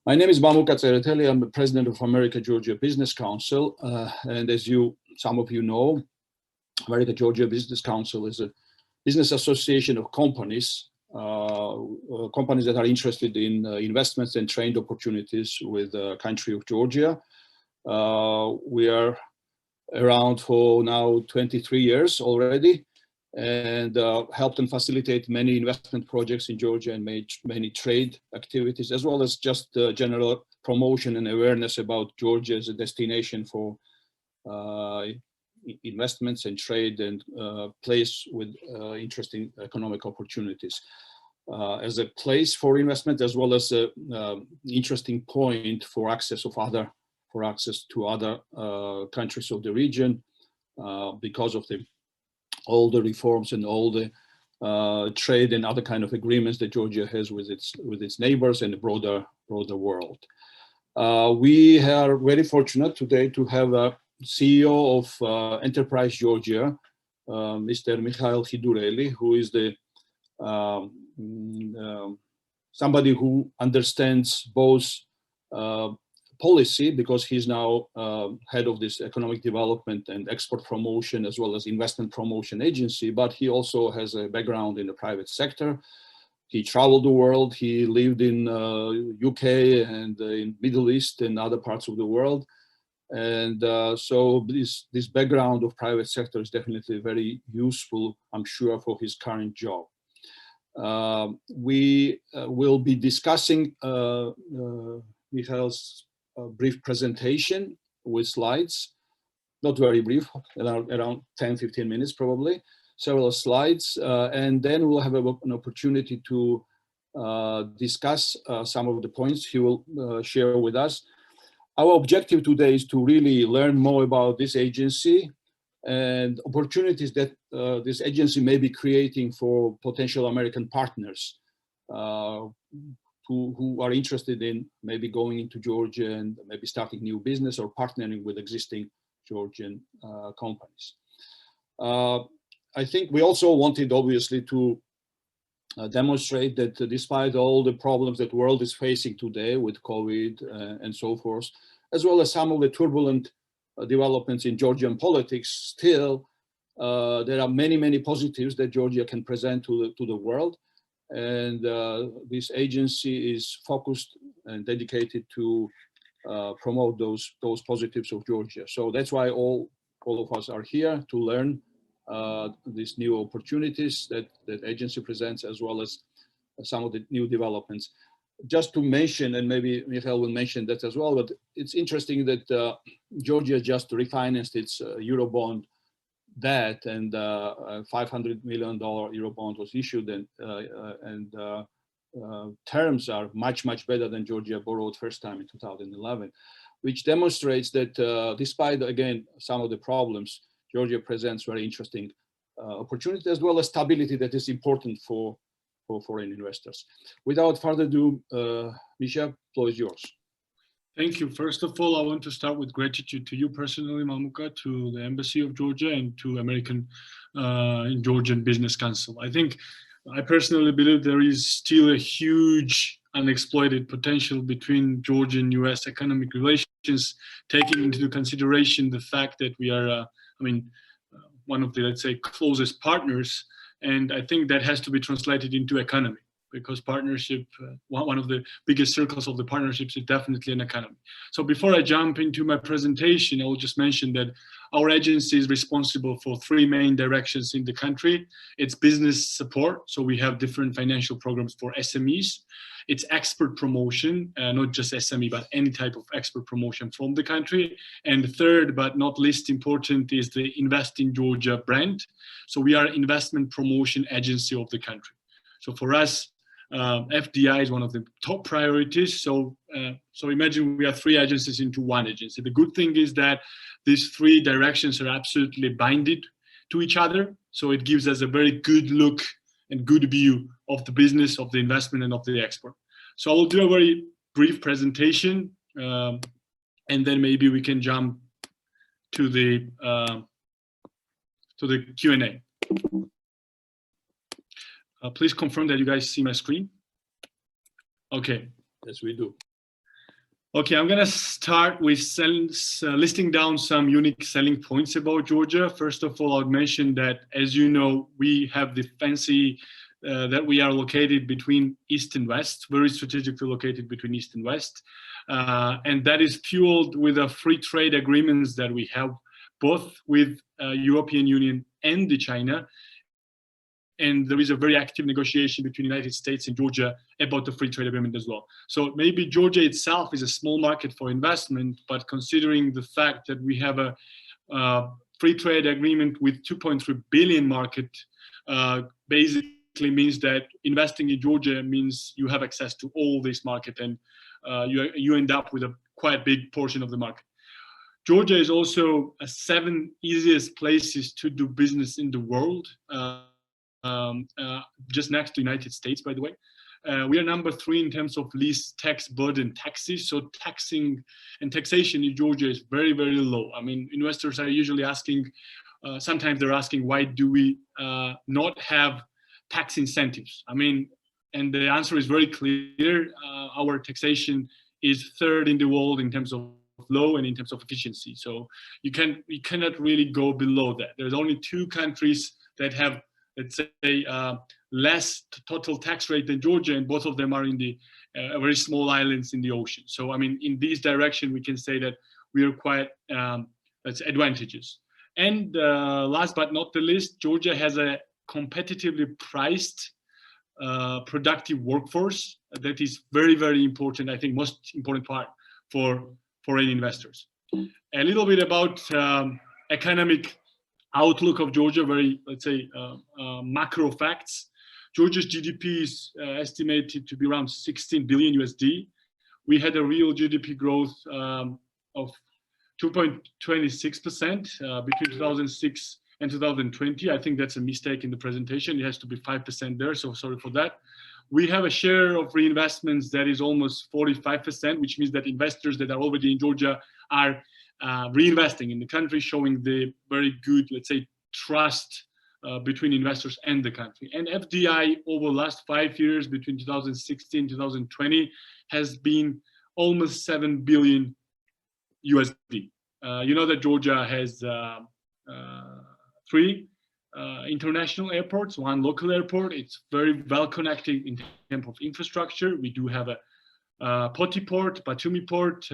My name is Mamuka Tsereteli. I'm the president of America-Georgia Business Council. And as some of you know, America-Georgia Business Council is a business association of companies, companies that are interested in investments and trade opportunities with the country of Georgia. We are around for now 23 years already, and helped and facilitate many investment projects in Georgia and made many trade activities, as well as just general promotion and awareness about Georgia as a destination for investments and trade, and place with interesting economic opportunities. As a place for investment, as well as a interesting point for access to other countries of the region, because of all the reforms and all the trade and other kind of agreements that Georgia has with its neighbors and the broader world. We are very fortunate today to have a CEO of Enterprise Georgia, Mr. Mikheil Khidureli, who is somebody who understands both policy, because he's now head of this economic development and export promotion as well as investment promotion agency, but he also has a background in the private sector. He traveled the world. He lived in UK and in Middle East and other parts of the world. And so this background of private sector is definitely very useful, I'm sure, for his current job. We will be discussing Mikhail's brief presentation with slides, not very brief, around 10-15 minutes probably, several slides, and then we'll have an opportunity to discuss some of the points he will share with us. Our objective today is to really learn more about this agency and opportunities that this agency may be creating for potential American partners who are interested in maybe going into Georgia and maybe starting new business or partnering with existing Georgian companies. I think we also wanted, obviously, to demonstrate that despite all the problems that the world is facing today with COVID and so forth, as well as some of the turbulent developments in Georgian politics, still there are many positives that Georgia can present to the world. And this agency is focused and dedicated to promote those positives of Georgia. So that's why all of us are here to learn these new opportunities that agency presents, as well as some of the new developments. Just to mention, and maybe Mikhail will mention that as well, but it's interesting that Georgia just refinanced its Eurobond debt, and $500 million Eurobond was issued, and terms are much better than Georgia borrowed first time in 2011, which demonstrates that despite, again, some of the problems, Georgia presents very interesting opportunity, as well as stability that is important for foreign investors. Without further ado, Misha, floor is yours. Thank you. First of all, I want to start with gratitude to you personally, Mamuka, to the Embassy of Georgia, and to American Georgian Business Council. I personally believe there is still a huge unexploited potential between Georgian US economic relations, taking into consideration the fact that we are, one of the, let's say, closest partners. And I think that has to be translated into economy, because partnership, one of the biggest circles of the partnerships is definitely an economy. So before I jump into my presentation, I will just mention that our agency is responsible for three main directions in the country. It's business support, so we have different financial programs for SMEs. It's export promotion, not just SME, but any type of export promotion from the country. And the third, but not least important, is the Invest in Georgia brand. So we are investment promotion agency of the country. So for us, FDI is one of the top priorities. So imagine we are three agencies into one agency. The good thing is that these three directions are absolutely binded to each other. So it gives us a very good look and good view of the business, of the investment, and of the export. So I will do a very brief presentation, and then maybe we can jump to the Q&A. Please confirm that you guys see my screen. Okay. Yes, we do. Okay, I'm gonna start with listing down some unique selling points about Georgia. First of all, I would mention that, as you know, we have the fancy that we are located between East and West, very strategically located between East and West. And that is fueled with the free trade agreements that we have, both with European Union and the China. And there is a very active negotiation between the United States and Georgia about the free trade agreement as well. So maybe Georgia itself is a small market for investment, but considering the fact that we have a free trade agreement with 2.3 billion market, basically means that investing in Georgia means you have access to all this market, and you end up with a quite big portion of the market. Georgia is also a 7th easiest places to do business in the world. Just next to United States, by the way. We are number 3 in terms of least tax burden taxes. So taxation in Georgia is very, very low. I mean, investors are usually asking, sometimes they're asking, why do we not have tax incentives? I mean, and the answer is very clear. Our taxation is 3rd in the world in terms of low and in terms of efficiency. So you cannot really go below that. There's only 2 countries that have, let's say, less total tax rate than Georgia, and both of them are in the very small islands in the ocean. So, I mean, in this direction, we can say that we are quite, let's say, advantageous. And last but not the least, Georgia has a competitively priced, productive workforce that is very, very important. I think most important part for foreign investors. A little bit about economic outlook of Georgia, very, let's say, macro facts. Georgia's GDP is estimated to be around 16 billion USD. We had a real GDP growth of 2.26% between 2006 and 2020. I think that's a mistake in the presentation. It has to be 5% there, so sorry for that. We have a share of reinvestments that is almost 45%, which means that investors that are already in Georgia are reinvesting in the country, showing the very good, let's say, trust between investors and the country. And FDI over the last 5 years, between 2016 and 2020, has been almost 7 billion USD. You know that Georgia has 3 international airports, 1 local airport. It's very well connected in terms of infrastructure. We do have a Poti port, Batumi port,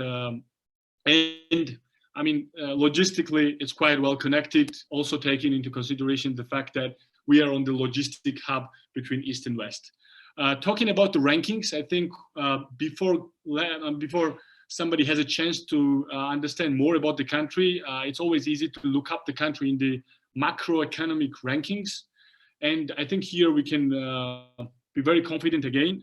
and I mean, logistically, it's quite well connected, also taking into consideration the fact that we are on the logistic hub between East and West. Talking about the rankings, I think before somebody has a chance to understand more about the country, it's always easy to look up the country in the macroeconomic rankings. And I think here we can be very confident again.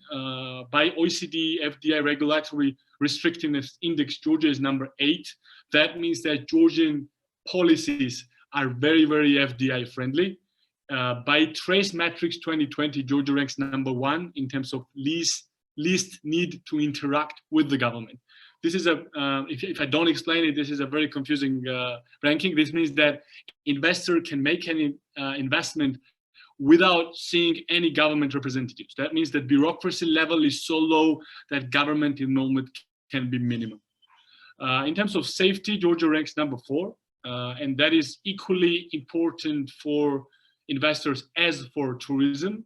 By OECD FDI Regulatory Restrictiveness Index, Georgia is number 8. That means that Georgian policies are very, very FDI friendly. By Trace Matrix 2020, Georgia ranks number 1 in terms of least need to interact with the government. This is a, if I don't explain it, this is a very confusing ranking. This means that investor can make any investment without seeing any government representatives. That means that bureaucracy level is so low that government involvement can be minimum. In terms of safety, Georgia ranks number 4, and that is equally important for investors as for tourism.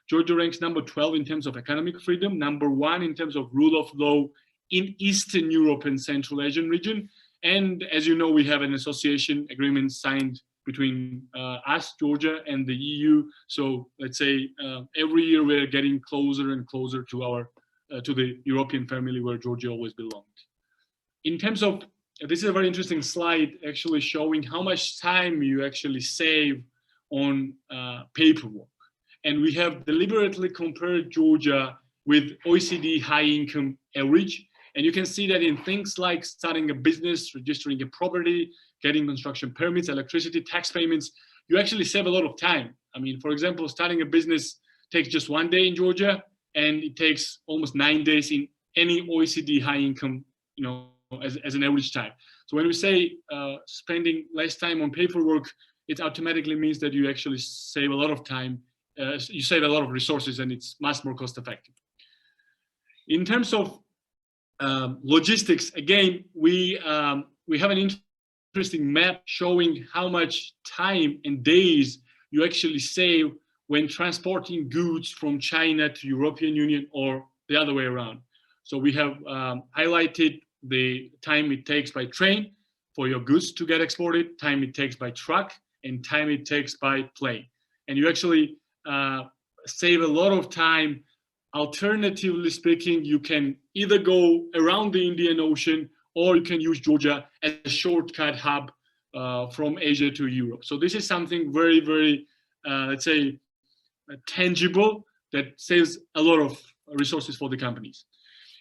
Georgia ranks number 12 in terms of economic freedom, number 1 in terms of rule of law in Eastern Europe and Central Asian region. And as you know, we have an association agreement signed between us, Georgia, and the EU. So let's say every year we're getting closer and closer to our to the European family where Georgia always belonged. In terms of, this is a very interesting slide actually showing how much time you actually save on paperwork. And we have deliberately compared Georgia with OECD high income average. And you can see that in things like starting a business, registering a property, getting construction permits, electricity, tax payments, you actually save a lot of time. I mean, for example, starting a business takes just 1 day in Georgia, and it takes almost 9 days in any OECD high income, you know, as an average time. So when we say spending less time on paperwork, it automatically means that you actually save a lot of time, you save a lot of resources, and it's much more cost effective. In terms of Logistics, again, we have an interesting map showing how much time and days you actually save when transporting goods from China to European Union or the other way around. So we have highlighted the time it takes by train for your goods to get exported, time it takes by truck, and time it takes by plane. And you actually save a lot of time. Alternatively speaking, you can either go around the Indian Ocean or you can use Georgia as a shortcut hub from Asia to Europe. So this is something very, very, let's say, tangible that saves a lot of resources for the companies.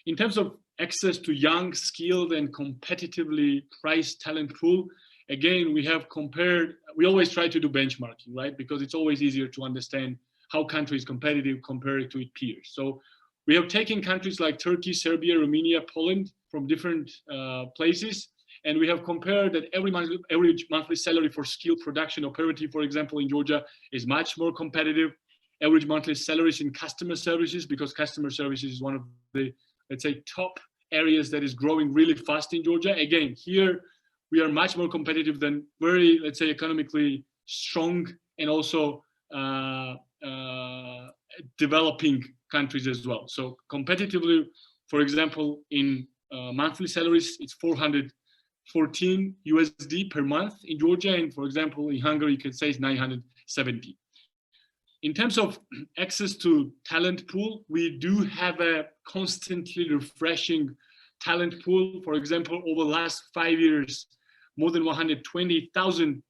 In terms of access to young, skilled, and competitively priced talent pool, again, we have compared, we always try to do benchmarking, right? Because it's always easier to understand how country is competitive compared to its peers. So we have taken countries like Turkey, Serbia, Romania, Poland from different places, and we have compared that average monthly salary for skilled production operative, for example, in Georgia is much more competitive. Average monthly salaries in customer services, because customer services is one of the, let's say, top areas that is growing really fast in Georgia. Again, here we are much more competitive than very, let's say, economically strong and also developing countries as well. So competitively, for example, in monthly salaries, it's 414 USD per month in Georgia. And for example, in Hungary, you can say it's 970. In terms of access to talent pool, we do have a constantly refreshing talent pool. For example, over the last 5 years, more than 120,000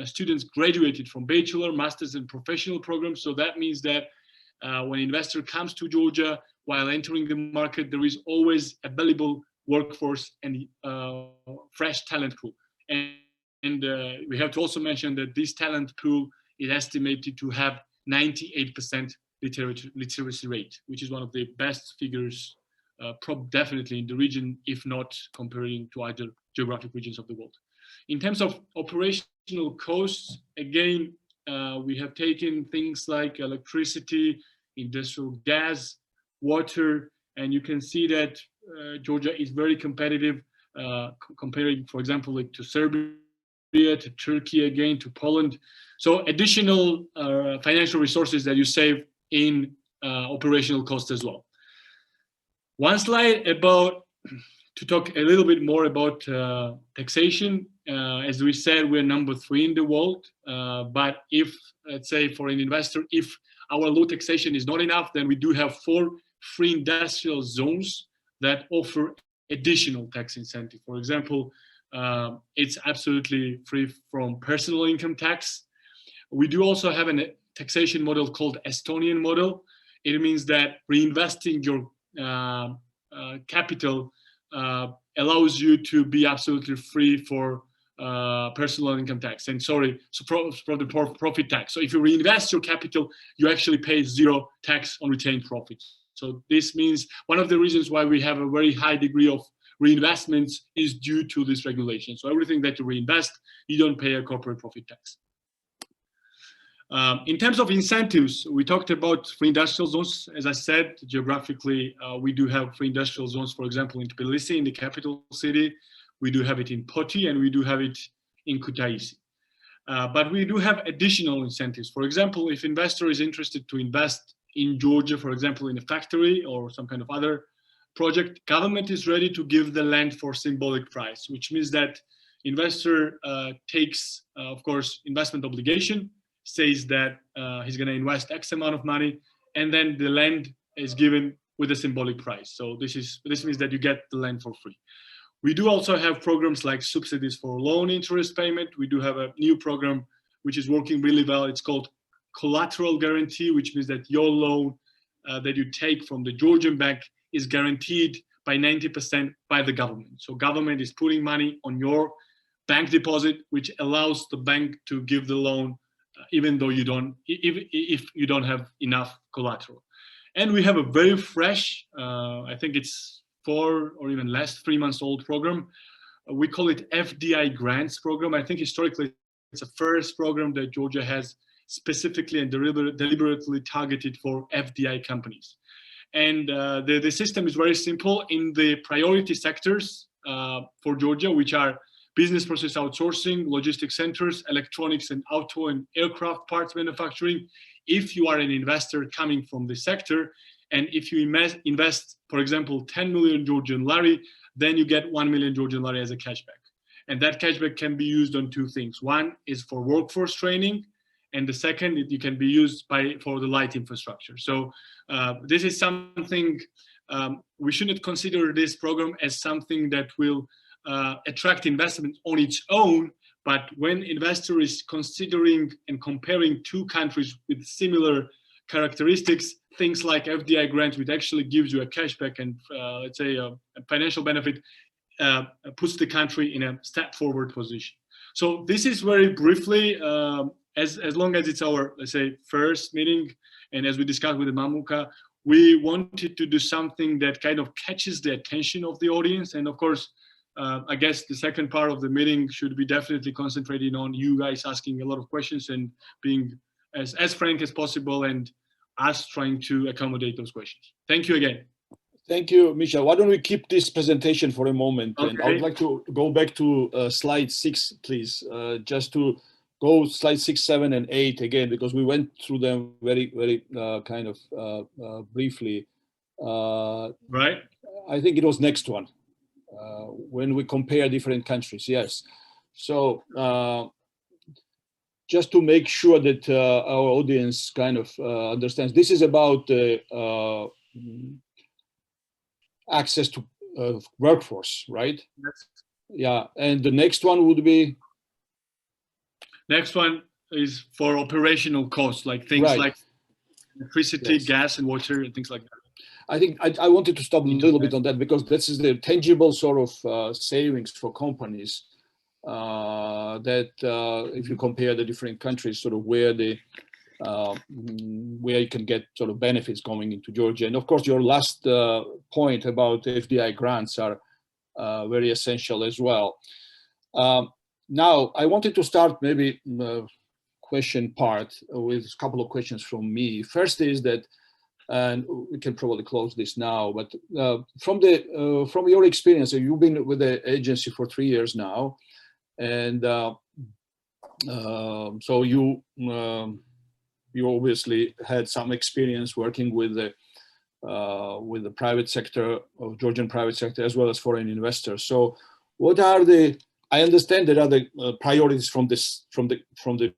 students graduated from bachelor, master's, and professional programs. So that means that when an investor comes to Georgia while entering the market, there is always available workforce and fresh talent pool. And we have to also mention that this talent pool is estimated to have 98% literacy rate, which is one of the best figures, definitely in the region, if not comparing to other geographic regions of the world. In terms of operational costs, again, we have taken things like electricity, industrial gas, water, and you can see that Georgia is very competitive comparing, for example, like to Serbia, to Turkey, again, to Poland. So additional financial resources that you save in operational costs as well. One slide about, to talk a little bit more about taxation. As we said, we're number 3 in the world. But if, let's say, for an investor, if our low taxation is not enough, then we do have 4 free industrial zones that offer additional tax incentive. For example, it's absolutely free from personal income tax. We do also have a taxation model called Estonian model. It means that reinvesting your capital allows you to be absolutely free for personal income tax. And sorry, so for the profit tax. So if you reinvest your capital, you actually pay 0 tax on retained profits. So this means one of the reasons why we have a very high degree of reinvestments is due to this regulation. So everything that you reinvest, you don't pay a corporate profit tax. In terms of incentives, we talked about free industrial zones. As I said, geographically, we do have free industrial zones, for example, in Tbilisi, in the capital city. We do have it in Poti, and we do have it in Kutaisi. But we do have additional incentives. For example, if investor is interested to invest in Georgia, for example, in a factory or some kind of other project, government is ready to give the land for symbolic price, which means that investor takes, of course, investment obligation, says that he's going to invest X amount of money, and then the land is given with a symbolic price. So this means that you get the land for free. We do also have programs like subsidies for loan interest payment. We do have a new program which is working really well. It's called collateral guarantee, which means that your loan that you take from the Georgian bank is guaranteed by 90% by the government. So government is putting money on your bank deposit, which allows the bank to give the loan even though you don't, if you don't have enough collateral. And we have a very fresh, I think it's 4 or even less, 3 months old program. We call it FDI grants program. I think historically it's the first program that Georgia has specifically and deliberately targeted for FDI companies. And the system is very simple. In the priority sectors for Georgia, which are business process outsourcing, logistics centers, electronics and auto and aircraft parts manufacturing, if you are an investor coming from the sector, and if you invest, for example, 10 million Georgian lari, then you get 1 million Georgian lari as a cashback. And that cashback can be used on two things. One is for workforce training, and the second, it can be used for the light infrastructure. So this is something, we shouldn't consider this program as something that will attract investment on its own, but when investor is considering and comparing two countries with similar characteristics, things like FDI grants, which actually gives you a cashback and let's say a financial benefit, puts the country in a step forward position. So this is very briefly, as long as it's our, let's say, first meeting, and as we discussed with the Mamuka, we wanted to do something that kind of catches the attention of the audience. And of course, I guess the second part of the meeting should be definitely concentrating on you guys asking a lot of questions and being as frank as possible, and us trying to accommodate those questions. Thank you again. Thank you, Mikheil. Why don't we keep this presentation for a moment? Okay. And I would like to go back to slide 6, please, just to go slide 6, 7, and 8 again, because we went through them very, very kind of briefly. Right. I think it was next one, when we compare different countries, yes. So just to make sure that our audience kind of understands, this is about access to workforce, right? Yes. Yeah, and the next one would be? Next one is for operational costs, like things right. like electricity, yes. gas and water and things like that. I think I wanted to stop a little bit on that, because this is the tangible sort of savings for companies that if you compare the different countries, sort of where you can get sort of benefits going into Georgia. And of course, your last point about FDI grants are very essential as well. Now, I wanted to start maybe question part with a couple of questions from me. First is that, and we can probably close this now, but from your experience, you've been with the agency for 3 years now, and so you obviously had some experience working with the private sector, of Georgian private sector, as well as foreign investors. So, what are I understand there are the priorities from the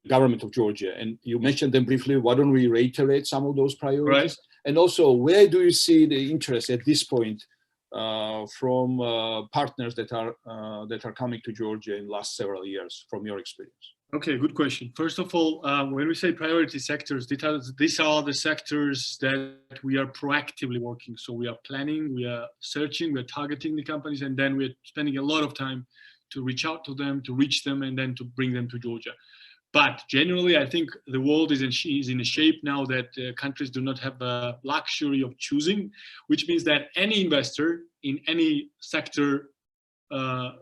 government of Georgia, and you mentioned them briefly. Why don't we reiterate some of those priorities? Right. And also, where do you see the interest at this point from partners that are coming to Georgia in the last several years, from your experience? Okay, good question. First of all, when we say priority sectors, these are the sectors that we are proactively working. So we are planning, we are searching, we are targeting the companies, and then we're spending a lot of time to reach out to them, to reach them, and then to bring them to Georgia. But generally, I think the world is in a shape now that countries do not have the luxury of choosing, which means that any investor in any sector,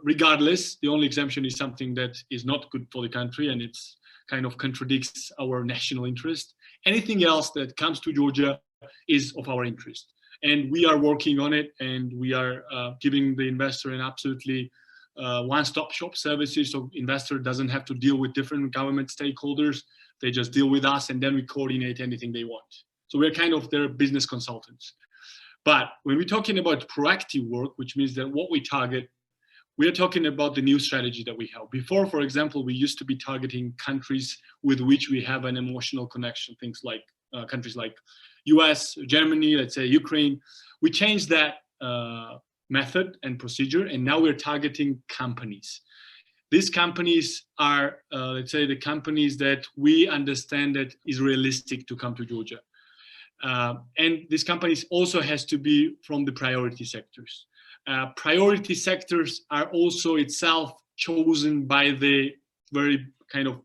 regardless, the only exemption is something that is not good for the country and it's kind of contradicts our national interest. Anything else that comes to Georgia is of our interest. And we are working on it, and we are giving the investor an absolutely one-stop shop services, so investor doesn't have to deal with different government stakeholders. They just deal with us, and then we coordinate anything they want. So we're kind of their business consultants. But when we're talking about proactive work, which means that what we target, we are talking about the new strategy that we have. Before, for example, we used to be targeting countries with which we have an emotional connection, things like countries like US, Germany, let's say Ukraine. We changed that method and procedure, and now we're targeting companies. These companies are, let's say, the companies that we understand that is realistic to come to Georgia. And these companies also has to be from the priority sectors. Priority sectors are also itself chosen by the very kind of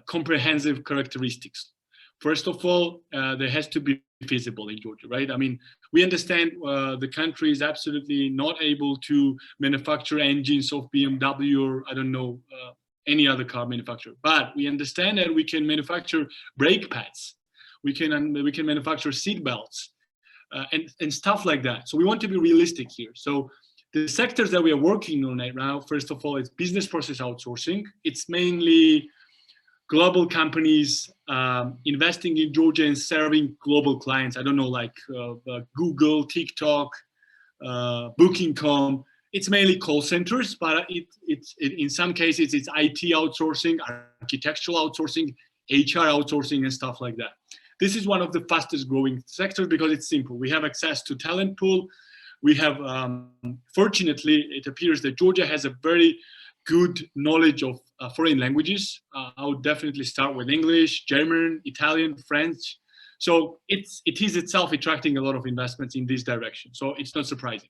comprehensive characteristics. First of all, there has to be feasible in Georgia, right? I mean, we understand the country is absolutely not able to manufacture engines of BMW or, I don't know, any other car manufacturer. But we understand that we can manufacture brake pads. We can manufacture seat belts. and stuff like that. So we want to be realistic here. So the sectors that we are working on right now, first of all, it's business process outsourcing. It's mainly global companies investing in Georgia and serving global clients. I don't know, like Google, TikTok, Booking.com. It's mainly call centers, but in some cases it's IT outsourcing, architectural outsourcing, HR outsourcing, and stuff like that. This is one of the fastest growing sectors because it's simple. We have access to talent pool. We have, fortunately, it appears that Georgia has a very good knowledge of foreign languages. I would definitely start with English, German, Italian, French. So it is itself attracting a lot of investments in this direction. So it's not surprising.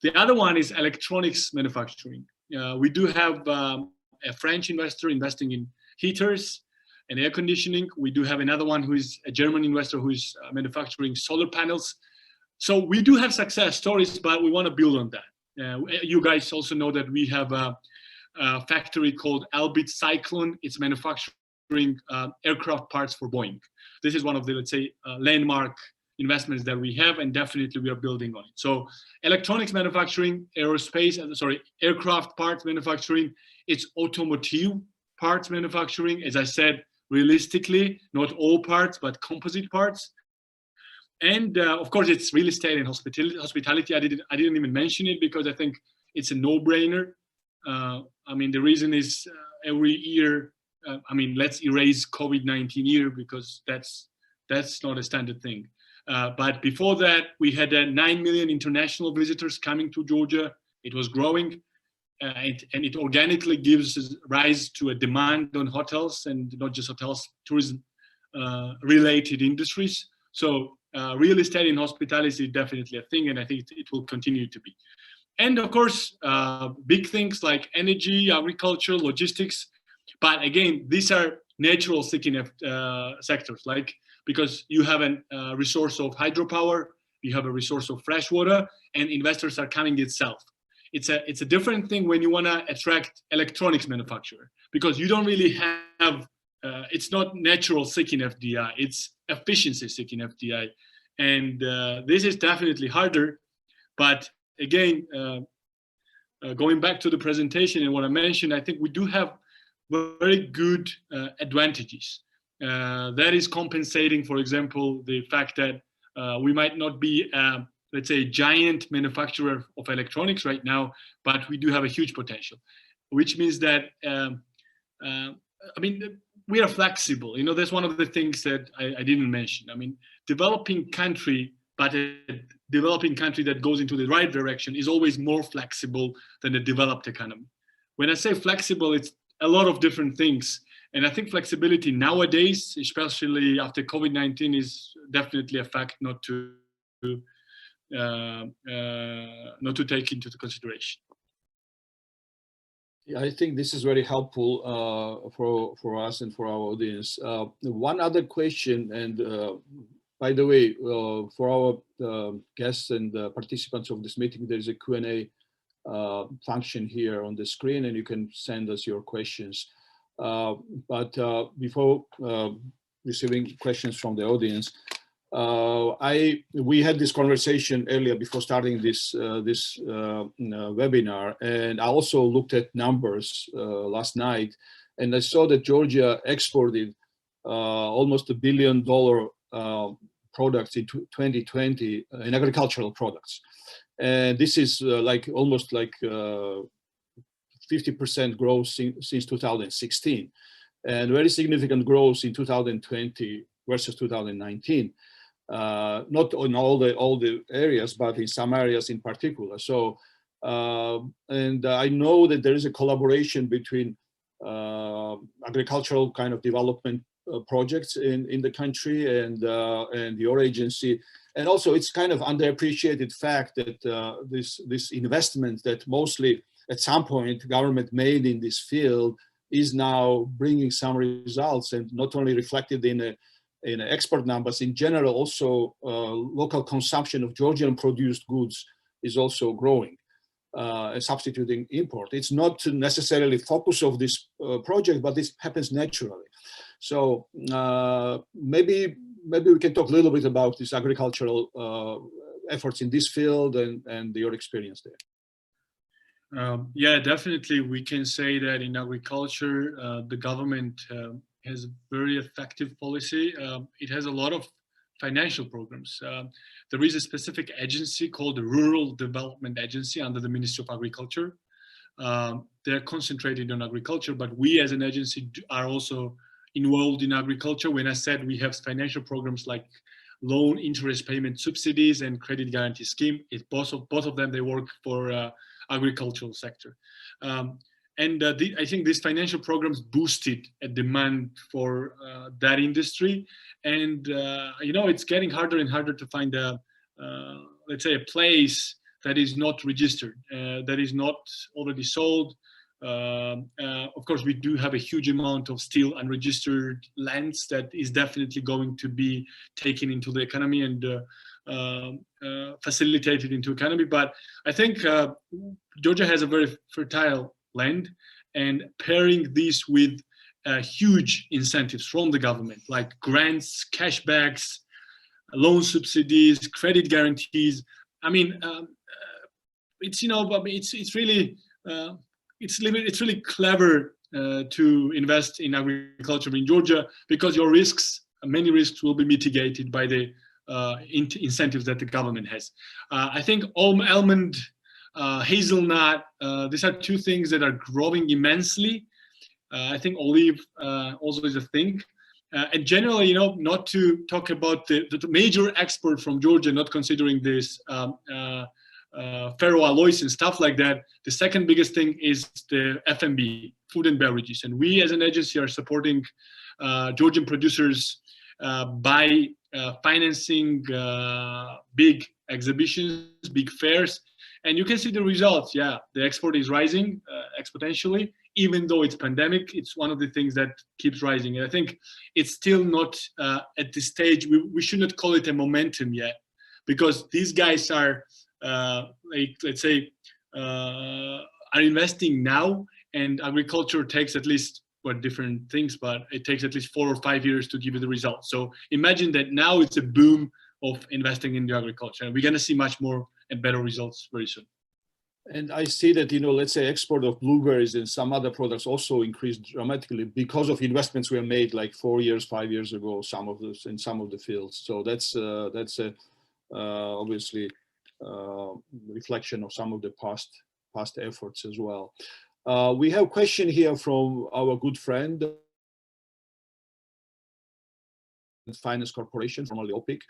The other one is electronics manufacturing. We do have a French investor investing in heaters and air conditioning. We do have another one who is a German investor who is manufacturing solar panels. So we do have success stories, but we want to build on that. You guys also know that we have a factory called Elbit Cyclone. It's manufacturing aircraft parts for Boeing. This is one of the, let's say, landmark investments that we have, and definitely we are building on it. So electronics manufacturing, aircraft parts manufacturing, it's automotive parts manufacturing. As I said, realistically, not all parts, but composite parts. And of course, it's real estate and hospitality. I didn't even mention it because I think it's a no-brainer. I mean, the reason is every year, let's erase COVID-19 year because that's not a standard thing. But before that, we had 9 million international visitors coming to Georgia. It was growing, and it organically gives rise to a demand on hotels, and not just hotels, tourism related industries. So real estate and hospitality is definitely a thing, and I think it will continue to be. And of course, big things like energy, agriculture, logistics. But again, these are natural seeking sectors, like because you have a resource of hydropower, you have a resource of fresh water, and investors are coming itself. It's a different thing when you want to attract electronics manufacturer, because you don't really have, it's not natural seeking FDI, it's efficiency seeking FDI. And this is definitely harder, but again, going back to the presentation and what I mentioned, I think we do have very good advantages. That is compensating, for example, the fact that we might not be, let's say, a giant manufacturer of electronics right now, but we do have a huge potential, which means that, we are flexible. You know, that's one of the things that I didn't mention. I mean, developing country, but a developing country that goes into the right direction is always more flexible than a developed economy. When I say flexible, it's a lot of different things. And I think flexibility nowadays, especially after COVID-19, is definitely a fact not to take into consideration. Yeah, I think this is very helpful for us and for our audience. One other question, and by the way, for our guests and participants of this meeting, there is a Q&A function here on the screen, and you can send us your questions. But before receiving questions from the audience, we had this conversation earlier before starting this webinar, and I also looked at numbers last night, and I saw that Georgia exported almost $1 billion products in 2020 in agricultural products, and this is almost 50% growth since 2016, and very significant growth in 2020 versus 2019. Not in all the areas, but in some areas in particular. So, and I know that there is a collaboration between agricultural kind of development projects in the country and your agency, and also it's kind of underappreciated fact that this investment that mostly at some point government made in this field is now bringing some results, and not only reflected in export numbers in general, also local consumption of Georgian produced goods is also growing, substituting import. It's not necessarily focus of this project, but this happens naturally. So maybe maybe we can talk a little bit about these agricultural efforts in this field and your experience there. Yeah, definitely. We can say that in agriculture, the government has a very effective policy. It has a lot of financial programs. There is a specific agency called the Rural Development Agency under the Ministry of Agriculture. They're concentrated on agriculture, but we as an agency are also involved in agriculture. When I said we have financial programs like loan interest payment subsidies and credit guarantee scheme, both of them, they work for agricultural sector. I think these financial programs boosted a demand for that industry. And, it's getting harder and harder to find let's say, a place that is not registered, that is not already sold. Of course, we do have a huge amount of still unregistered lands that is definitely going to be taken into the economy and facilitated into economy. But I think Georgia has a very fertile land, and pairing this with huge incentives from the government, like grants, cashbacks, loan subsidies, credit guarantees. I mean, it's really clever to invest in agriculture in Georgia, because your many risks will be mitigated by the incentives that the government has. I think almond, hazelnut, these are two things that are growing immensely. I think olive also is a thing. And generally, not to talk about the major export from Georgia, not considering this ferroalloys and stuff like that, the second biggest thing is the FMB, food and beverages. And we as an agency are supporting Georgian producers by financing big exhibitions, big fairs. And you can see the results. Yeah, the export is rising exponentially. Even though it's pandemic, it's one of the things that keeps rising. And I think it's still not at this stage. We should not call it a momentum yet, because these guys are, let's say, are investing now, and agriculture takes at least, different things, but it takes at least 4 or 5 years to give you the results. So imagine that now it's a boom of investing in the agriculture, and we're going to see much more and better results very soon. And I see that, let's say export of blueberries and some other products also increased dramatically because of investments were made like 4 years, 5 years ago, in some of the fields. So that's obviously reflection of some of the past efforts as well. We have a question here from our good friend, Finance Corporation from Leopic.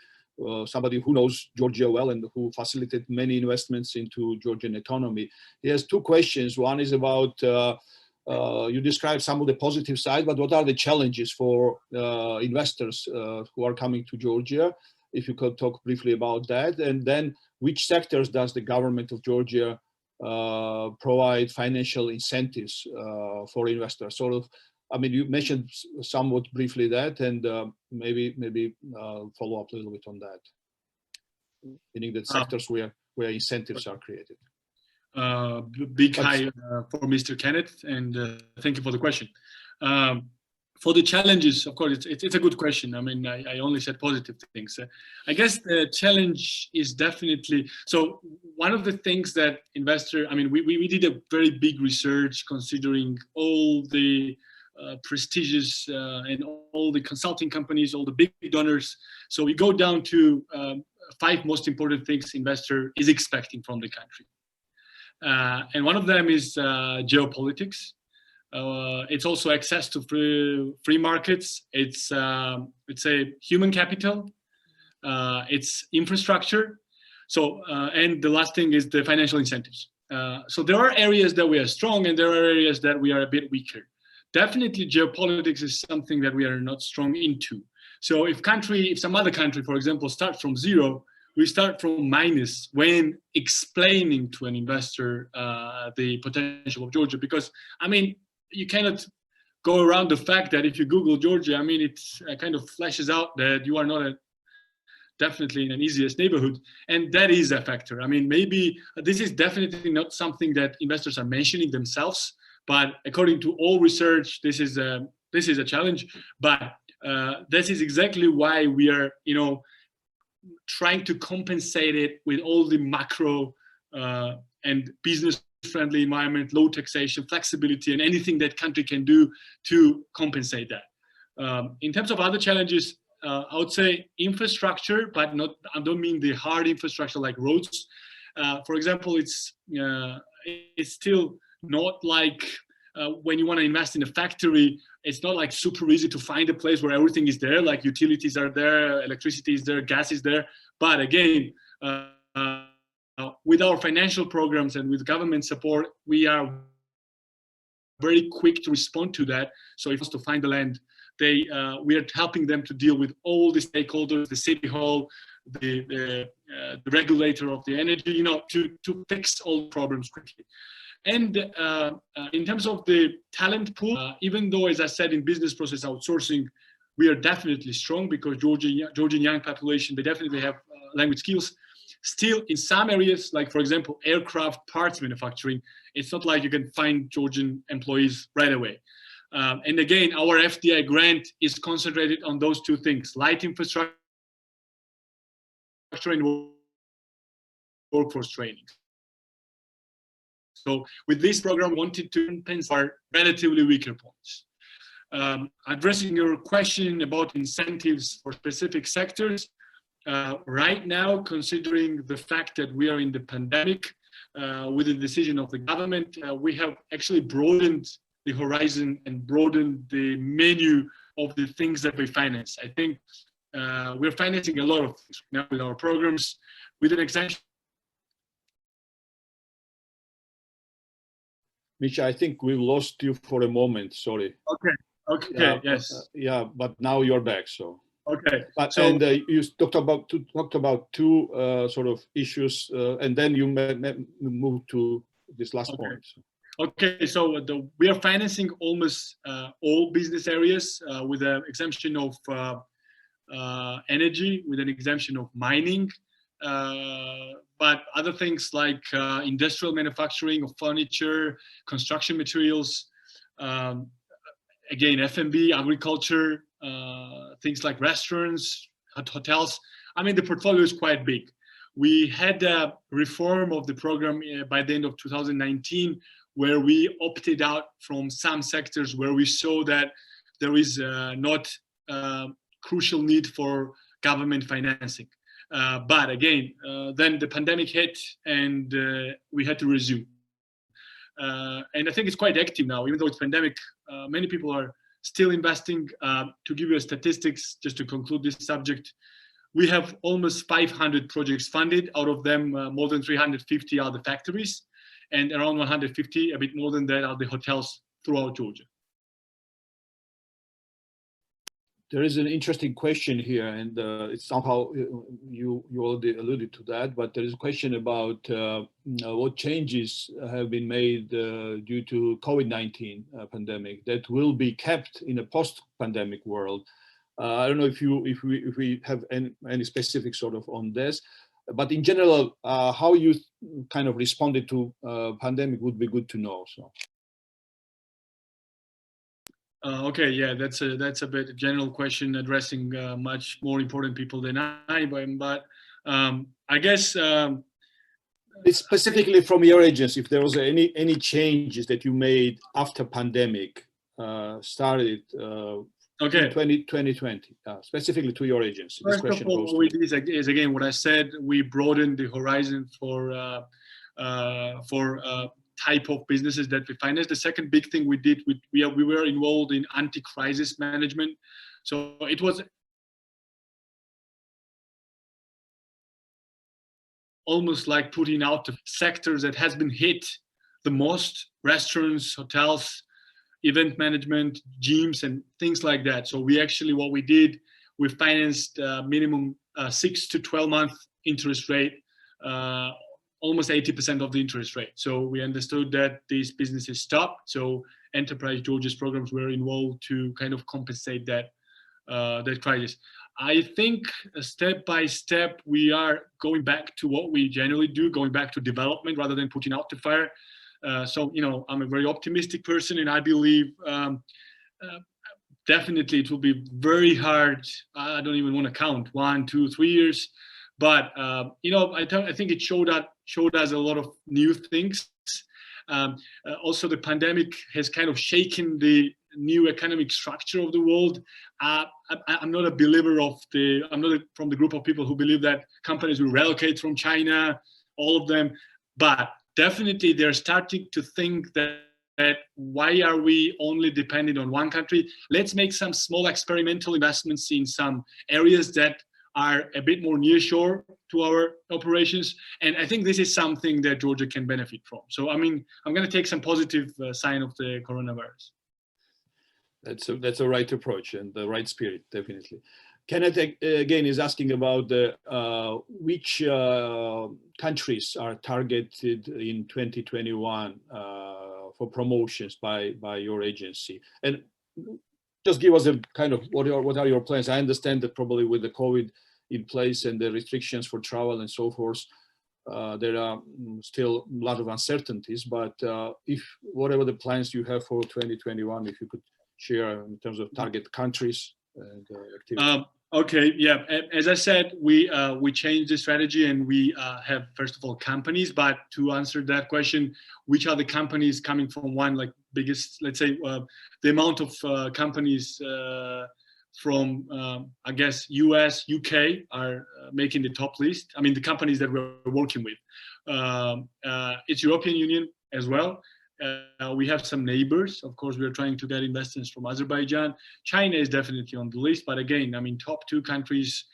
Somebody who knows Georgia well and who facilitated many investments into Georgian economy. He has two questions. One is about, you described some of the positive side, but what are the challenges for investors who are coming to Georgia? If you could talk briefly about that. And then which sectors does the government of Georgia provide financial incentives for investors? You mentioned somewhat briefly that, and maybe follow up a little bit on that, meaning that sectors where incentives are created. Big hi for Mr. Kenneth, and thank you for the question. For the challenges, of course, it's a good question. I only said positive things. I guess the challenge is definitely, so one of the things that we did a very big research considering all the prestigious and all the consulting companies, all the big donors. So we go down to 5 most important things investor is expecting from the country. And one of them is geopolitics. It's also access to free markets. It's, let's say, human capital. It's infrastructure. So, and the last thing is the financial incentives. So there are areas that we are strong, and there are areas that we are a bit weaker. Definitely geopolitics is something that we are not strong into. So if some other country, for example, starts from 0, we start from minus when explaining to an investor the potential of Georgia. Because, you cannot go around the fact that if you Google Georgia, it kind of flashes out that you are not definitely in an easiest neighborhood. And that is a factor. Maybe this is definitely not something that investors are mentioning themselves. But according to all research, this is a challenge. But this is exactly why we are, trying to compensate it with all the macro and business-friendly environment, low taxation, flexibility, and anything that country can do to compensate that. In terms of other challenges, I would say infrastructure, but not. I don't mean the hard infrastructure like roads. For example, it's still not like when you want to invest in a factory, it's not like super easy to find a place where everything is there, like utilities are there, electricity is there, gas is there. But again, with our financial programs and with government support, we are very quick to respond to that. So if it's to find the land, we are helping them to deal with all the stakeholders, the city hall, the regulator of the energy, to fix all problems quickly. And in terms of the talent pool, even though, as I said, in business process outsourcing, we are definitely strong because Georgian young population, they definitely have language skills. Still, in some areas, like for example, aircraft parts manufacturing, it's not like you can find Georgian employees right away. And again, our FDI grant is concentrated on those two things: light infrastructure and workforce training. So with this program, we wanted to compensate our relatively weaker points. Addressing your question about incentives for specific sectors, right now, considering the fact that we are in the pandemic, with the decision of the government, we have actually broadened the horizon and broadened the menu of the things that we finance. I think we're financing a lot of things now with our programs, with an exemption. Misha, I think we lost you for a moment. Sorry. Okay. Yeah, Yes. Yeah, but now you're back. So. Okay. And you talked about two sort of issues, and then you moved to this last point. Okay. So we are financing almost all business areas with an exemption of energy, with an exemption of mining. But other things like industrial manufacturing of furniture, construction materials, again, F&B, agriculture, things like restaurants, hotels. I mean, the portfolio is quite big. We had a reform of the program by the end of 2019, where we opted out from some sectors where we saw that there is not crucial need for government financing. But again, then the pandemic hit and we had to resume. And I think it's quite active now, even though it's pandemic, many people are still investing. To give you statistics, just to conclude this subject, we have almost 500 projects funded. Out of them, more than 350 are the factories, and around 150, a bit more than that, are the hotels throughout Georgia. There is an interesting question here, and it's somehow you already alluded to that, but there is a question about what changes have been made due to COVID-19 pandemic that will be kept in a post-pandemic world. I don't know if we have any specific sort of on this, but in general, how you kind of responded to pandemic would be good to know. So. Okay, yeah, that's a bit general question addressing much more important people than I, but I guess it's specifically from your agency, if there was any changes that you made after pandemic started okay. in 2020, specifically to your agency. First of all, what we did is again what I said. We broadened the horizon for type of businesses that we finance. The second big thing we did, we were involved in anti-crisis management. So it was almost like putting out the sectors that has been hit the most: restaurants, hotels, event management, gyms, and things like that. So we actually, what we did, we financed minimum 6 to 12 month interest rate, almost 80% of the interest rate. So we understood that these businesses stopped. So Enterprise Georgia's programs were involved to kind of compensate that crisis. I think step by step, we are going back to what we generally do, going back to development rather than putting out the fire. So, I'm a very optimistic person, and I believe definitely it will be very hard. I don't even want to count 1, 2, 3 years, but I think it showed us a lot of new things. Also, the pandemic has kind of shaken the new economic structure of the world. I'm not a believer I'm not from the group of people who believe that companies will relocate from China, all of them, but definitely they're starting to think that why are we only dependent on one country? Let's make some small experimental investments in some areas that are a bit more nearshore to our operations. And I think this is something that Georgia can benefit from. So, I mean, I'm going to take some positive sign of the coronavirus. That's a right approach and the right spirit, definitely. Kenneth again is asking about which countries are targeted in 2021 for promotions by your agency, and just give us a kind of what are your plans. I understand that probably with the COVID in place and the restrictions for travel and so forth, there are still a lot of uncertainties. But if whatever the plans you have for 2021, if you could share in terms of target countries and activities. Okay, yeah. As I said, we changed the strategy and we have, first of all, companies. But to answer that question, which are the companies coming from one, like biggest, let's say, the amount of companies from, I guess, US, UK are making the top list. I mean, the companies that we're working with. It's European Union as well. We have some neighbors. Of course, we are trying to get investors from Azerbaijan. China is definitely on the list. But again, I mean, top 2 countries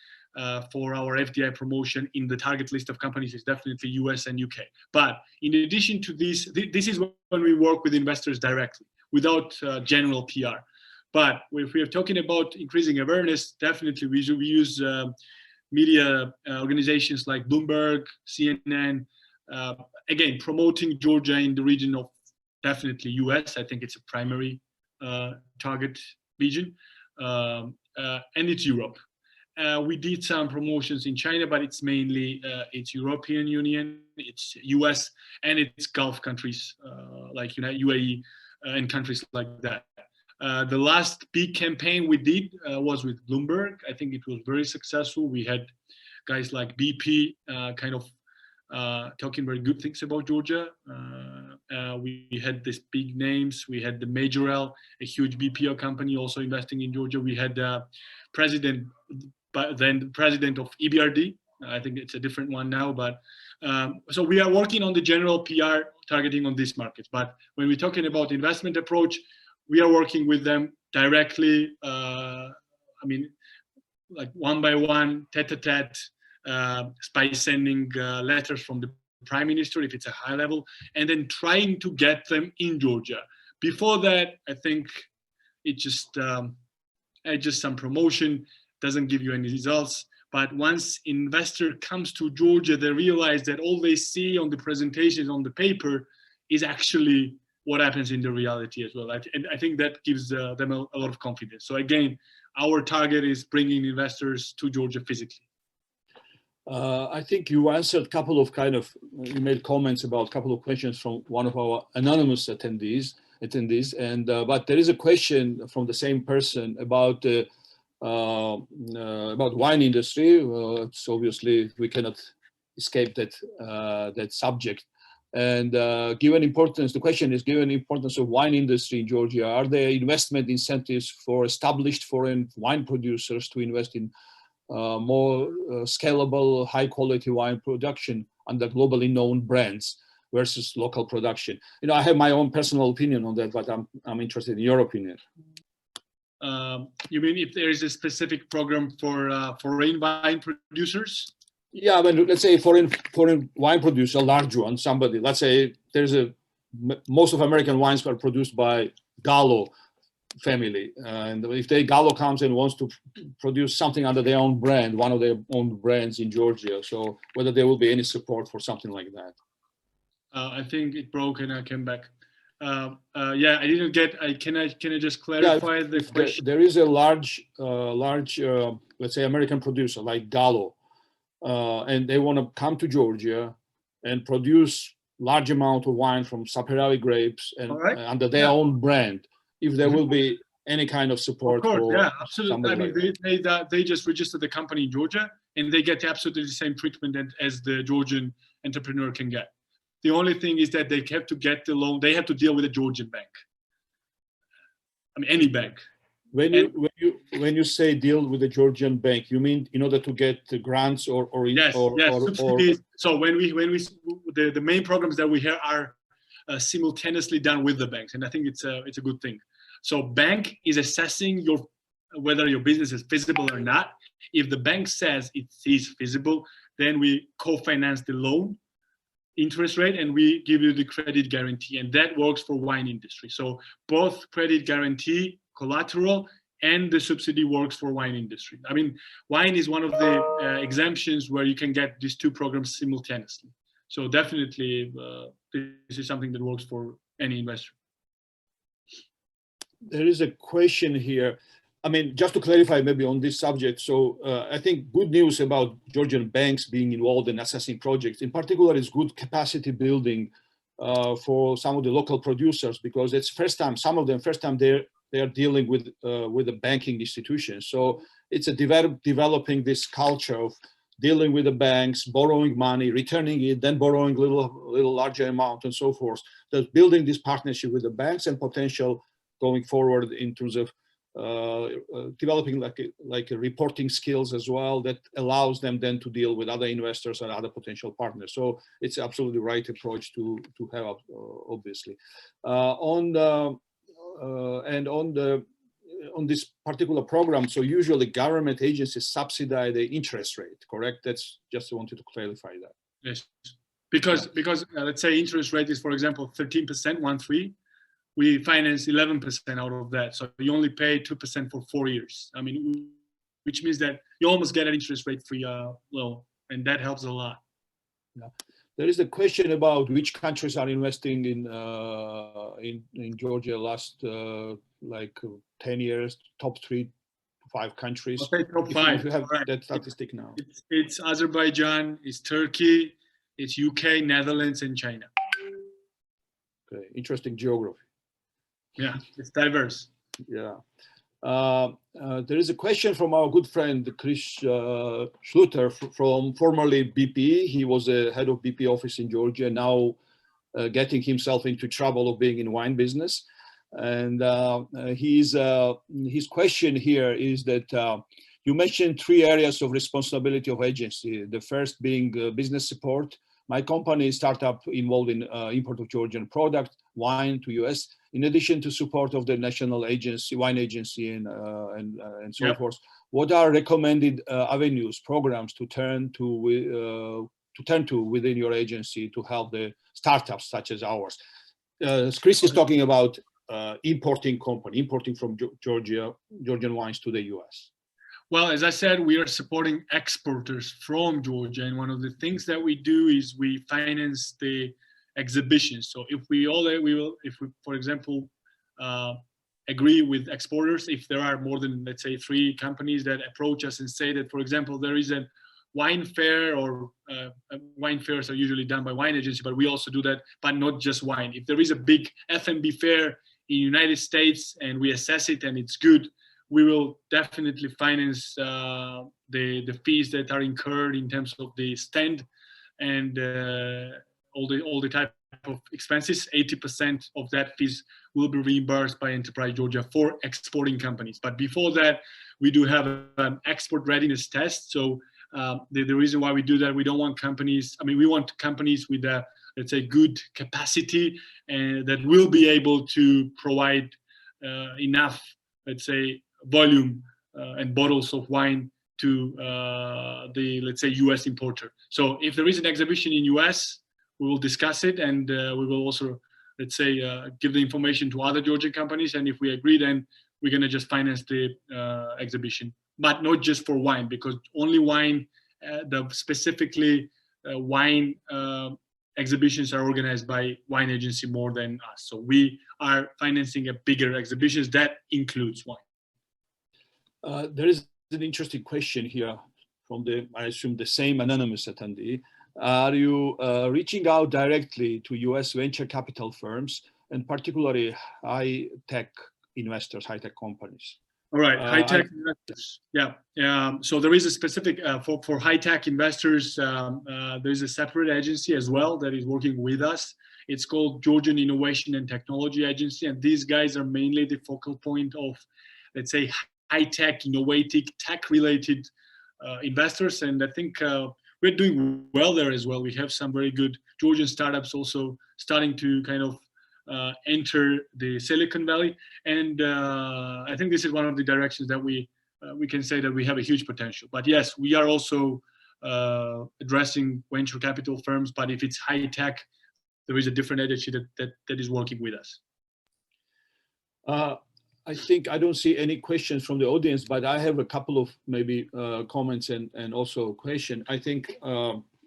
for our FDI promotion in the target list of companies is definitely US and UK. But in addition to this, this is when we work with investors directly, without general PR. But if we are talking about increasing awareness, definitely we use media organizations like Bloomberg, CNN, again, promoting Georgia in the region of definitely US. I think it's a primary target region, and it's Europe. We did some promotions in China, but it's mainly it's European Union, it's US, and it's Gulf countries like UAE and countries like that. The last big campaign we did was with Bloomberg. I think it was very successful. We had guys like BP kind of talking very good things about Georgia. We had these big names. We had the Majorel, a huge BPO company, also investing in Georgia. We had the president of EBRD. I think it's a different one now, but so we are working on the general PR targeting on these markets. But when we're talking about investment approach, we are working with them directly. I mean, like one by one, tete-a-tete, by sending letters from the prime minister if it's a high level, and then trying to get them in Georgia. Before that, I think it's just some promotion, doesn't give you any results. But once investor comes to Georgia, they realize that all they see on the presentations on the paper is actually what happens in the reality as well. And I think that gives them a lot of confidence. So again, our target is bringing investors to Georgia physically. I think you answered a couple of you made comments about a couple of questions from one of our anonymous attendees, and but there is a question from the same person about wine industry. So obviously we cannot escape that subject. And given importance, the question is, given importance of wine industry in Georgia, are there investment incentives for established foreign wine producers to invest in more scalable, high-quality wine production under globally known brands versus local production? I have my own personal opinion on that, but I'm interested in your opinion. You mean if there is a specific program for foreign wine producers? Yeah, I mean, let's say foreign wine producer, a large one, somebody. Let's say most of American wines are produced by Gallo family, and if Gallo comes and wants to produce something under their own brand, one of their own brands in Georgia, so whether there will be any support for something like that. I think it broke and I came back. Yeah, I didn't get. Can I just clarify the question? There is a large, let's say, American producer like Gallo, and they want to come to Georgia and produce large amount of wine from Tsereteli grapes and under their own brand. If there will be any kind of support. Of course, for yeah, absolutely. I mean, like they just registered the company in Georgia, and they get absolutely the same treatment as the Georgian entrepreneur can get. The only thing is that they have to get the loan. They have to deal with a Georgian bank. I mean, any bank. When you say deal with the Georgian bank, you mean in order to get the grants or yes, subsidies. So when we the main programs that we have are simultaneously done with the banks, and I think it's a good thing. So bank is assessing whether your business is feasible or not. If the bank says it is feasible, then we co-finance the loan interest rate and we give you the credit guarantee, and that works for wine industry. So both credit guarantee, collateral, and the subsidy works for wine industry. I mean, wine is one of the exemptions where you can get these two programs simultaneously. So definitely this is something that works for any investor. There is a question here. I mean, just to clarify maybe on this subject. So I think good news about Georgian banks being involved in assessing projects, in particular, is good capacity building for some of the local producers, because it's some of them first time they are dealing with the banking institutions. So it's a developing this culture of dealing with the banks, borrowing money, returning it, then borrowing little larger amount, and so forth. So building this partnership with the banks and potential going forward in terms of developing like a reporting skills as well that allows them then to deal with other investors and other potential partners. So it's absolutely right approach to have, obviously. On this particular program, so usually government agencies subsidize the interest rate, correct? That's just wanted to clarify that. Yes, because let's say interest rate is, for example, 13%, 13. We finance 11% out of that. So you only pay 2% for 4 years. I mean, which means that you almost get an interest rate free loan, and that helps a lot. Yeah. There is a question about which countries are investing in Georgia last like 10 years, top 3 to 5 countries. I'll say top 5. If you have that statistic now. It's Azerbaijan, it's Turkey, it's UK, Netherlands, and China. Okay, interesting geography. Yeah, it's diverse. Yeah. There is a question from our good friend Chris Schluter from formerly BP. He was a head of BP office in Georgia, now getting himself into trouble of being in wine business. And his question here is that you mentioned 3 areas of responsibility of agency. The first being business support. My company is startup involved in import of Georgian product, wine to US, in addition to support of the national agency, wine agency, and so forth. What are recommended avenues, programs to turn to within your agency to help the startups such as ours? Chris is talking about importing from Georgian wines to the US. Well, as I said, we are supporting exporters from Georgia, and one of the things that we do is we finance the exhibitions. So if we, for example, agree with exporters, if there are more than, let's say, 3 companies that approach us and say that, for example, there is a wine fair, or wine fairs are usually done by wine agency, but we also do that, but not just wine. If there is a big F&B fair in the United States and we assess it and it's good, we will definitely finance the fees that are incurred in terms of the stand and all the type of expenses. 80% of that fees will be reimbursed by Enterprise Georgia for exporting companies. But before that, we do have an export readiness test. So the reason why we do that, we don't want companies, I mean, we want companies with a, let's say, good capacity and that will be able to provide enough, let's say, volume and bottles of wine to the, let's say, US importer. So if there is an exhibition in US, we will discuss it, and we will also, let's say, give the information to other Georgian companies. And if we agree, then we're going to just finance the exhibition, but not just for wine, because only wine, specifically wine exhibitions are organized by wine agency more than us. So we are financing a bigger exhibitions that includes wine. There is an interesting question here from I assume the same anonymous attendee. Are you reaching out directly to US venture capital firms, and particularly high-tech investors, high-tech companies? All right, high-tech investors. Yeah. So there is a specific for high-tech investors. There is a separate agency as well that is working with us. It's called Georgian Innovation and Technology Agency, and these guys are mainly the focal point of, let's say, high-tech, innovative, tech-related investors. And I think we're doing well there as well. We have some very good Georgian startups also starting to kind of enter the Silicon Valley, and I think this is one of the directions that we can say that we have a huge potential. But yes, we are also addressing venture capital firms. But if it's high tech, there is a different agency that is working with us. I think I don't see any questions from the audience, but I have a couple of maybe comments and also a question. I think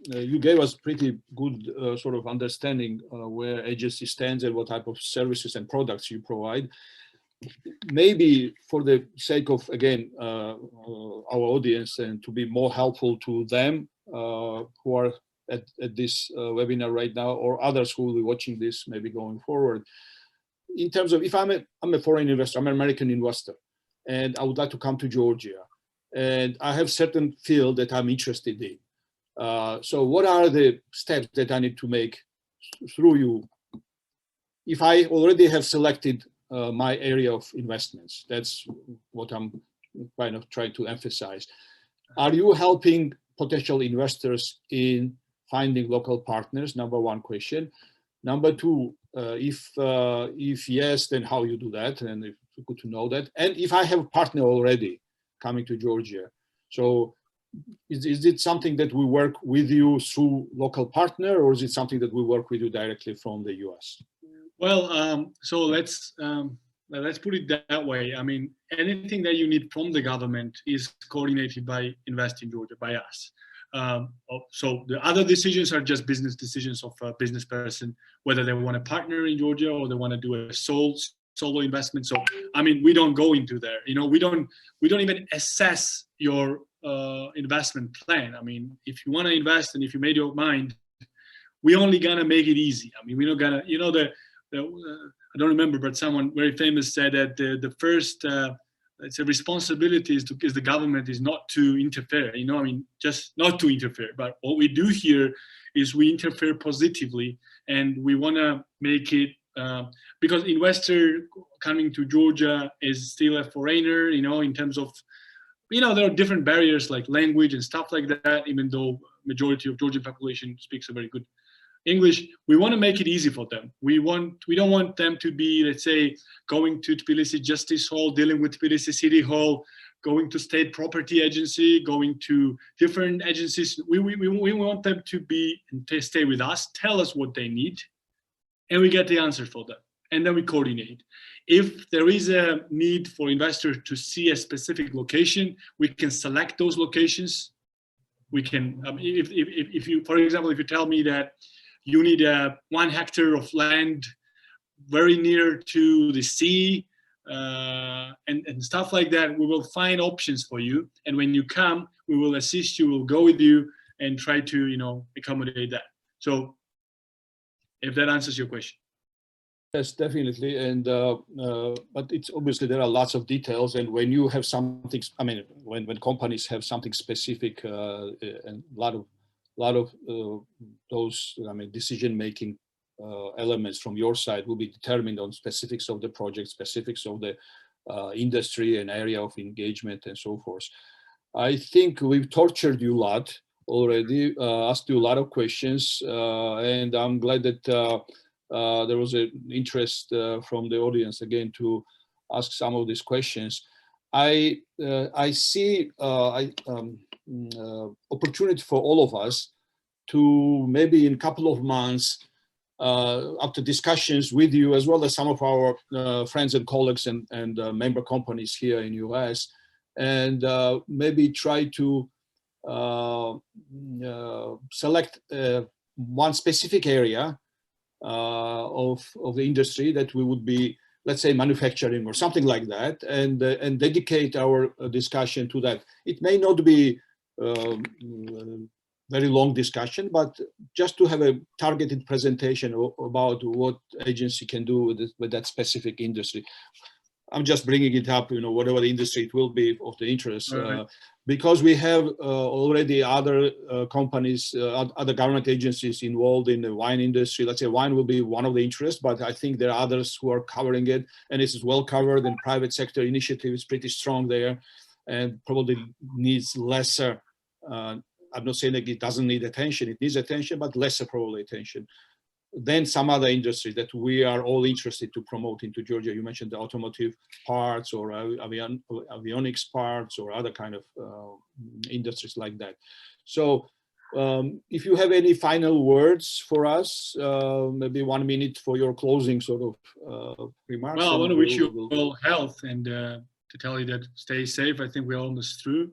you gave us pretty good sort of understanding where agency stands and what type of services and products you provide. Maybe for the sake of, again, our audience and to be more helpful to them who are at this webinar right now, or others who will be watching this maybe going forward, in terms of, if I'm a foreign investor, I'm an American investor, and I would like to come to Georgia, and I have certain field that I'm interested in. So what are the steps that I need to make through you if I already have selected my area of investments? That's what I'm kind of trying to emphasize. Are you helping potential investors in finding local partners? Number one question. Number two, if yes, then how you do that, and if it's good to know that. And if I have a partner already coming to Georgia, so is it something that we work with you through local partner, or is it something that we work with you directly from the US? Well, so let's put it that way. I mean, anything that you need from the government is coordinated by Invest in Georgia, by us. So the other decisions are just business decisions of a business person, whether they want to partner in Georgia or they want to do a solo investment. So, I mean, we don't go into there. You know, we don't even assess your investment plan. I mean, if you want to invest and if you made your mind, we only gonna make it easy. I mean, we're not gonna, you know, I don't remember, but someone very famous said that the first it's a responsibility is the government is not to interfere, you know, I mean, just not to interfere. But what we do here is we interfere positively, and we want to make it, because investor coming to Georgia is still a foreigner, you know, in terms of, you know, there are different barriers like language and stuff like that, even though majority of Georgian population speaks a very good English. We want to make it easy for them. We don't want them to be, let's say, going to Tbilisi Justice Hall, dealing with Tbilisi City Hall, going to State Property Agency, going to different agencies. We want them to be and to stay with us, tell us what they need, and we get the answer for them. And then we coordinate. If there is a need for investors to see a specific location, we can select those locations. We can, if you, for example, if you tell me that you need 1 hectare of land very near to the sea and stuff like that, we will find options for you. And when you come, we will assist you, we'll go with you and try to, you know, accommodate that. So if that answers your question. Yes, definitely. And but it's obviously there are lots of details, and when you have something, I mean, when companies have something specific and a lot of those, I mean, decision-making elements from your side will be determined on specifics of the project, specifics of the industry and area of engagement and so forth. I think we've tortured you a lot already, asked you a lot of questions, and I'm glad that there was an interest from the audience again to ask some of these questions. I see opportunity for all of us to maybe in a couple of months, after discussions with you, as well as some of our friends and colleagues and member companies here in US, and maybe try to select one specific area of the industry that we would be, let's say, manufacturing or something like that, and dedicate our discussion to that. It may not be very long discussion, but just to have a targeted presentation about what agency can do with that specific industry. I'm just bringing it up, whatever the industry it will be of the interest, Right. because we have already other companies, other government agencies involved in the wine industry. Let's say wine will be one of the interests, but I think there are others who are covering it, and this is well covered, and private sector initiative is pretty strong there, and probably needs lesser. I'm not saying that it doesn't need attention, it needs attention, but lesser probably attention than some other industries that we are all interested to promote into Georgia. You mentioned the automotive parts or avionics parts or other kind of industries like that. So if you have any final words for us, maybe 1 minute for your closing sort of remarks. Well, I want to wish you all health and to tell you that stay safe. I think we're almost through.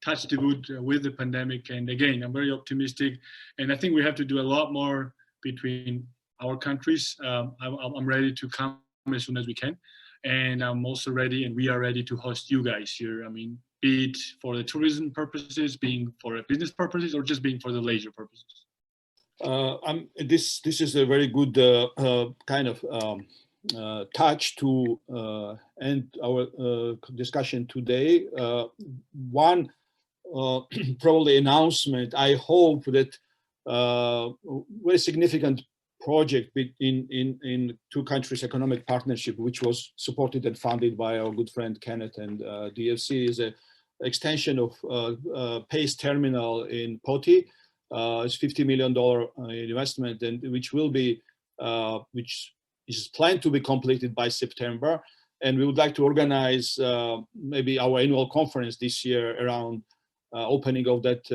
Touch the wood with the pandemic, and again, I'm very optimistic, and I think we have to do a lot more between our countries. I'm ready to come as soon as we can, and I'm also ready, and we are ready to host you guys here. I mean, be it for the tourism purposes, being for business purposes, or just being for the leisure purposes. This is a very good kind of touch to end our discussion today. One probably announcement. I hope that very significant project in two countries' economic partnership, which was supported and funded by our good friend Kenneth and DFC, is a extension of Pace Terminal in Poti. It's $50 million investment, and which is planned to be completed by September. And we would like to organize maybe our annual conference this year around opening of that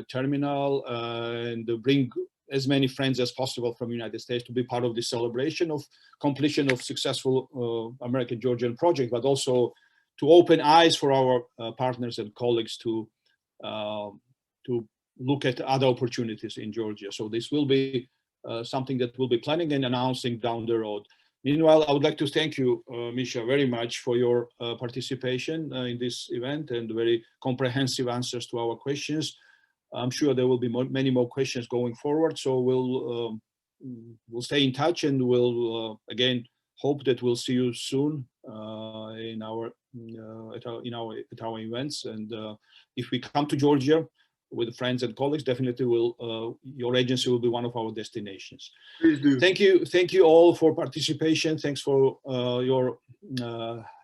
terminal and bring as many friends as possible from the United States to be part of the celebration of completion of successful American-Georgian project, but also to open eyes for our partners and colleagues to look at other opportunities in Georgia. So this will be something that we'll be planning and announcing down the road. Meanwhile, I would like to thank you, Misha, very much for your participation in this event and very comprehensive answers to our questions. I'm sure there will be many more questions going forward. So we'll stay in touch, and we'll again hope that we'll see you soon at our events. And if we come to Georgia with friends and colleagues, definitely your agency will be one of our destinations. Please do. Thank you all for participation. Thanks for your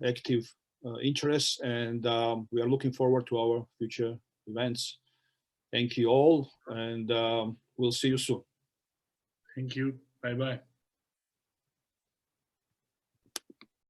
active interest, and we are looking forward to our future events. Thank you all, and we'll see you soon. Thank you. Bye-bye.